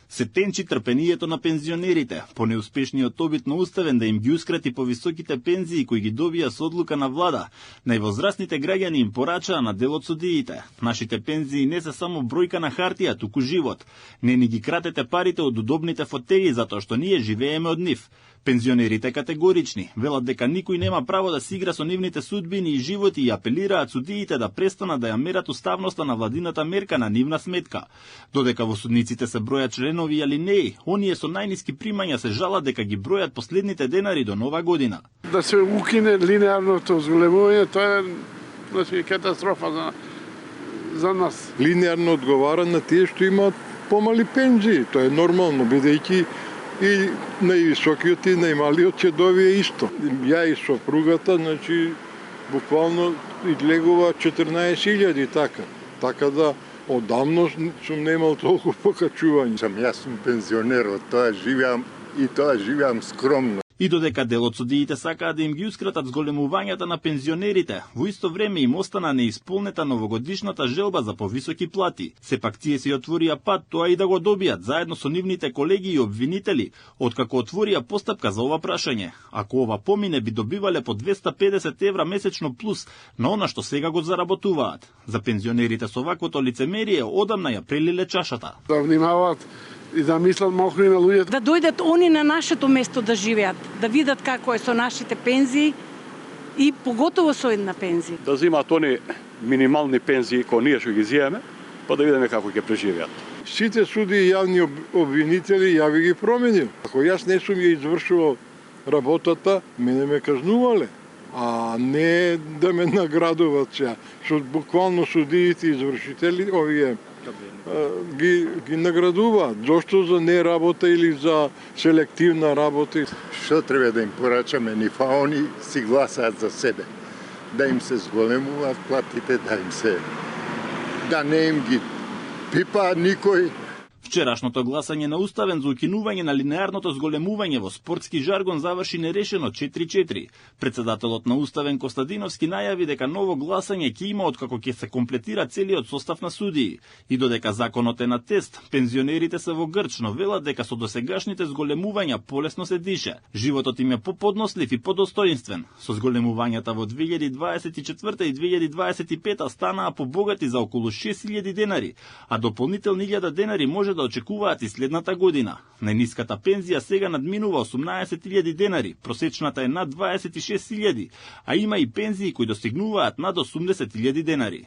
Се тенчи трпението на пензионерите по неуспешниот обид на Уставен да им ги ускрати повисоките пензии кои ги добија со одлука на влада. Највозрастните граѓани им порачаа на дел од судиите. Нашите пензии не се само бројка на хартија, туку живот. Не ни ги кратете парите од удобните фотеи затоа што ние живееме од нив. Пензионерите категорични, велат дека никој нема право да си игра со нивните судбини и животи и апелираат судиите да престанат да ја мерат уставноста на владината мерка на нивна сметка. Додека во судниците се бројат членови и алинеи, оние со најниски примања се жалат дека ги бројат последните денари до нова година. Да се укине линеарното зголемување, тоа е катастрофа за нас. Линеарно одговара на тие што имаат помали пензии, тоа е нормално, бидејќи и највисокиот и најмалиот ќе добие исто. Ја и сопругата, значи, буквално излегува 14.000 така. Така да, одамно сум немал толку покачување. Јас сум пензионер, од тоа живеам скромно. И додека дел од судиите сакаат да им гиускратат зголемувањата на пензионерите, во исто време им остана неисполнета новогодишната желба за повисоки плати. Сепак тие си отворија пат тоа и да го добијат заедно со нивните колеги и обвинители, откако отворија постапка за ова прашање. Ако ова помине, би добивале по 250 евра месечно плюс на она што сега го заработуваат. За пензионерите со ваквото лицемерие одамна ја прелиле чашата. Да внимаваат и да мислат малку и на луѓето. Да дојдат они на нашето место да живеат, да видат како е со нашите пензии и поготово со една пензија. Да земаат они минимални пензии кои ние што ги земеме, па да видиме како ќе преживеат. Сите суди и јавни обвинители ја ви ги променил. Ако јас не сум ја извршувал работата, мене ме казнувале, а не да ме наградуваат сега. Што буквално судиите и извршители, овие ги наградуваат. Зошто за неработа или за селективна работа? Што треба да им порачаме, ниф они си гласаат за себе. Да им се зголемуваат платите, да не им ги пипа никој. Вчерашното гласање на Уставен за укинување на линеарното зголемување во спортски жаргон заврши нерешено 4-4. Председателот на Уставен Костадиновски најави дека ново гласање ќе има откако ќе се комплетира целиот состав на судии. И додека законот е на тест, пензионерите се во грч, но велат дека со досегашните зголемувања полесно се дише. Животот им е поподнослив и подостоинствен. Со зголемувањата во 2024 и 2025 станаа побогати за околу 6000 денари, а дополнителни 1000 денари може да очекуваат и следната година. Најниската пензија сега надминува 18.000 денари, просечната е над 26.000, а има и пензии кои достигнуваат над 80.000 денари.